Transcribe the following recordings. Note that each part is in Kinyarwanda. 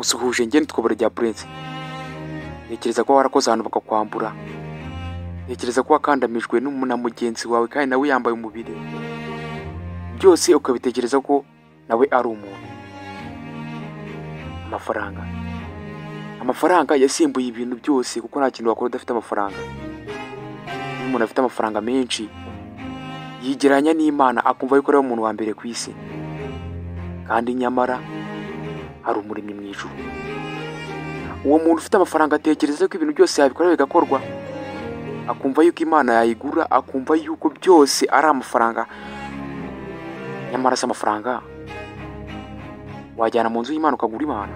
ndagusuhuje njye nitwa rya Prince. Ntekereza ko warakoze ahantu bakakwambura. Ntekereza ko wakandamijwe n'umuntu mugenzi wawe kandi nawe yambaye umubiri. Byose ukabitekereza ko nawe ari umuntu. Amafaranga yasimbuye ibintu byose kuko nta kintu wakora udafite amafaranga. Iyo umuntu afite amafaranga menshi yigeranya n'Imana akumva yuko ari umuntu wa mbere ku isi. Kandi nyamara hari umuremyi mu ijuru. Uwo muntu ufite amafaranga atekereza ko ibintu byose yabikora bigakorwa, akumva yuko Imana yayigura, akumva yuko byose ari amafaranga. Nyamara se amafaranga wajyana mu nzu y'Imana ukagura Imana?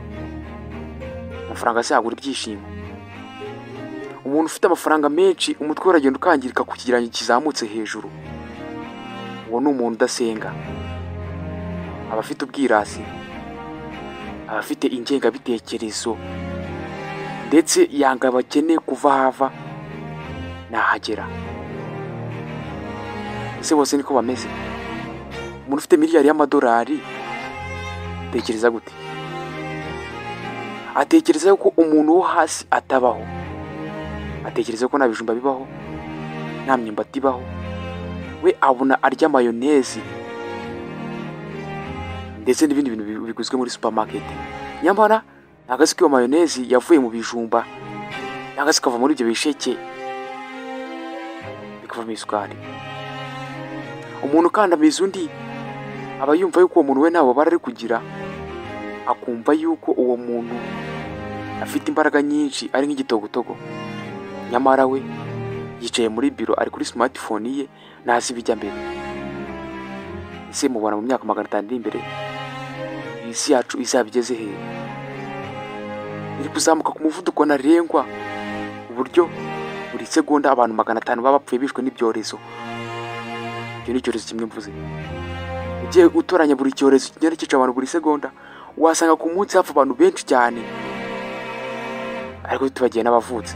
Amafaranga se yagura ibyishimo? Umuntu ufite amafaranga menshi umutwe uragenda ukangirika ku kigereranyo kizamutse hejuru. Uwo ni umuntu udasenga, aba afite ubwirasi, aba afite ingengabitekerezo, ndetse yanga abakene kuva hava nahagera. Ese bose niko bameze? Umuntu ufite miliyari y'amadolari atekereza gute? Atekereza ko umuntu wo hasi atabaho. Atekereza ko nta bijumba bibaho, nta myumbati ibaho. We abona arya mayonezi ndetse n'ibindi bintu biguzwe muri supermarket. Nyamara nagazi ko mayonezi yavuye mu bijumba, nagazi kava muri ibyo bisheke bikava mu isukari. Umuntu kandamiza undi aba yumva yuko uwo muntu we nabo barari kugira, akumva yuko uwo muntu afite imbaraga nyinshi ari nk'igitogotogo. Nyamara we yicaye muri biro ari kuri smartphone ye ntazi bijya mbere. Ese mubona mu myaka 500 iri imbere isi yacu izabigeze he? Iri kuzamuka ku muvuduko ntarengwa, uburyo buri segonda abantu 500 baba bapfuye bishwe n'ibyorezo. Icyo ni icyorezo kimwe mvuze. Ugiye gutoranya buri cyorezo kigenda cyica abantu buri segonda, wasanga ku munsi hapfa abantu benshi cyane. Ariko tubagiye n'abavutse,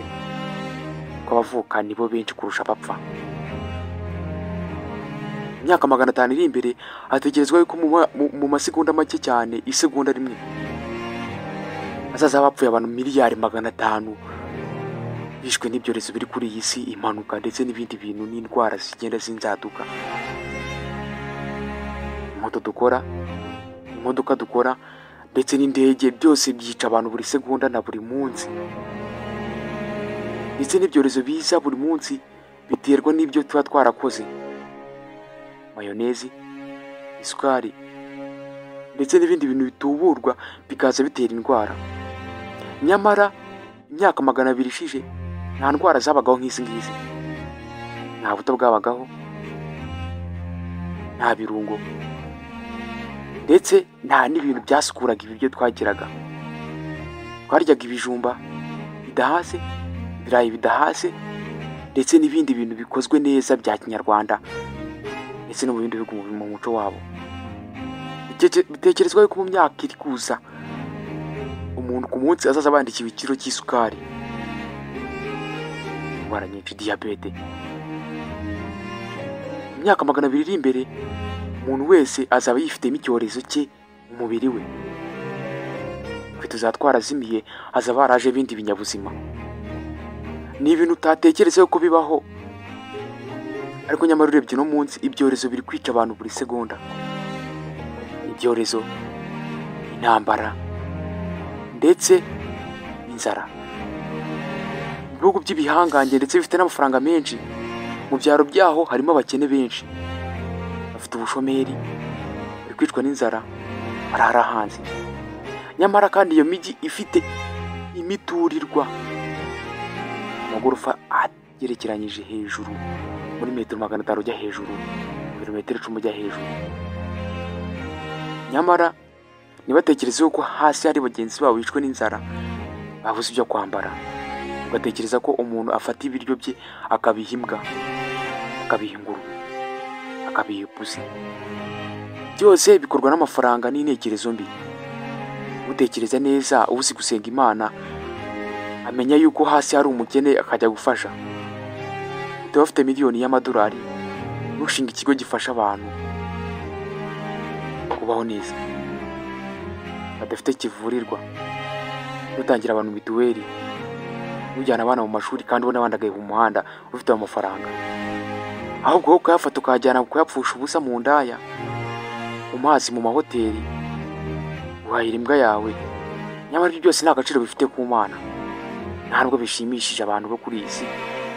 ko abavuka nibo benshi kurusha abapfa. Imyaka 500 iri imbere atekerezwa yuko mu masegonda make cyane, isegonda rimwe azaza bapfuye abantu miliyari 500 bishwe n'ibyorezo biri kuri iyi si, impanuka ndetse n'ibindi bintu n'indwara zigenda zinzaduka. Imodoka dukora ndetse n'indege byose byica abantu buri segonda na buri munsi. Ndetse n'ibyorezo biza buri munsi biterwa n'ibyo tuba twarakoze. Mayonezi, isukari ndetse n'ibindi bintu bituburwa bikaza bitera indwara. Nyamara imyaka 200 ishije nta ndwara zabagaho nk'izi ngizi. Nta buto bwabagaho, nta birungo, ndetse nta n'ibintu byasukuraga ibiryo twagiraga. Twaryaga ibijumba bidahase, ibirayi bidahase, ndetse n'ibindi bintu bikozwe neza bya kinyarwanda, ndetse no mu bindi bihugu mu muco wabo. Bitekerezwa yuko mu myaka iri kuza umuntu ku munsi azaza bandikiwe ikiro cy'isukari, indwara nyinshi, diabete. Mu myaka 200 iri imbere umuntu wese azaba yifitemo icyorezo cye mu mubiri we. Twe tuzatwarazimiye, hazaba haraje ibindi binyabuzima. Ni ibintu utatekereza yuko bibaho, ariko nyamara urebye no munsi ibyorezo biri kwica abantu buri segonda. Ibyorezo, intambara ndetse n'inzara. Ibihugu by'ibihangange ndetse bifite n'amafaranga menshi, mu byaro byaho harimo abakene benshi bafite ubushomeri, bari kwicwa n'inzara, barara hanze. Nyamara kandi iyo migi ifite imiturirwa, amagorofa agerekeranyije hejuru muri metero 500 ujya hejuru, kilometero 10 ujya hejuru. Nyamara nibatekereza yuko hasi hari bagenzi babo bicwe n'inzara, babuze ibyo kwambara. Ugatekereza ko umuntu afata ibiryo bye akabiha imbwa, akabiha ingurube, akabiha ipusi. Byose bikorwa n'amafaranga n'intekerezo mbi. Utekereza neza, uzi gusenga Imana, amenya yuko hasi hari umukene akajya gufasha. Utaba ufite miliyoni y'amadolari, nushinga ikigo gifasha abantu kubaho neza, badafite kivurirwa, nutangira abantu mituweli, ujyana abana mu mashuri kandi ubona abandagaye mu muhanda ufite amafaranga, ahubwo wowe ukayafata ukajyana kuyapfusha ubusa mu ndaya, mu mazi, mu mahoteli, guhahira imbwa yawe. Nyamara ibyo byose nta gaciro bifite ku Mana, nta nubwo bishimishije abantu bo kuri iyi si.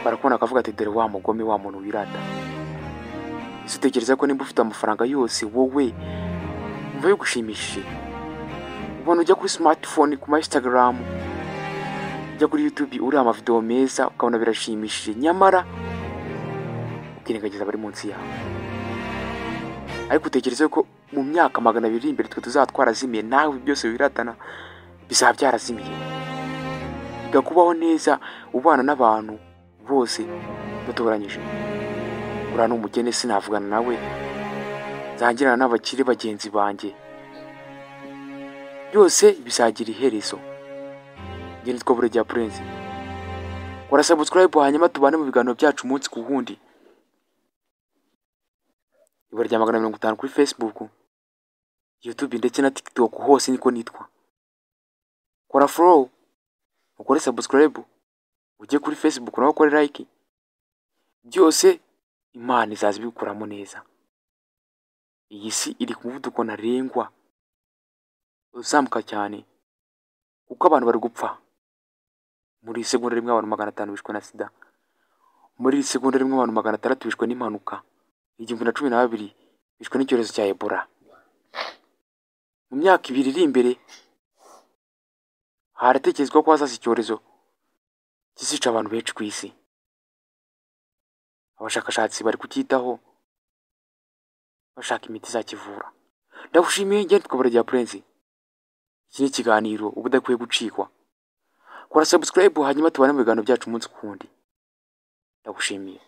Barakubona akavuga ati dore wa mugome, wa muntu wirata. Ese utekereza ko nimba ufite amafaranga yose wowe umva bigushimishije? Ubona ujya kuri smartphone, ku ma Instagram, ujya kuri YouTube uriya amavideo meza ukabona birashimishije, nyamara ukirengagiza abari munsi yawe. Ariko utekereza ko mu myaka 200 imbere twe tuzatwarazimiye, nawe byose wiratana bizaba byarazimiye. Iga kubaho neza ubana n'abantu bose batubaranyije. Uriya n'umukene sinavugana nawe, nzangirana n'abakire bagenzi banjye, byose bizagira iherezo. Njye nitwa Buregeya Prince. Kora subscribe hanyuma tubane mu biganiro byacu umunsi ku wundi. Ibara rya 150 kuri Facebook, YouTube ndetse na TikTok, hose niko nitwa. Kora follow, ukore subscribe, ujye kuri Facebook nawe ukore like. Byose Imana izaza ibikuramo neza. Iyi si iri ku muvuduko ntarengwa uzamuka cyane, kuko abantu bari gupfa. Muri segonda rimwe abantu 500 bishwe na sida, muri segonda rimwe abantu 600 bishwe n'impanuka, 2012 bishwe n'icyorezo cya Ebola. Mu myaka 2 iri imbere haratekerezwa ko hazaza icyorezo kizica abantu benshi ku isi. Abashakashatsi bari kucyitaho bashaka imiti izakivura. Ndagushimiye, njye nitwa Buregeya Prince. Iki ni ikiganiro ubudakwiye gucikwa. Kora subscribe hanyuma tubane mu biganiro byacu umunsi ku wundi. Ndagushimiye.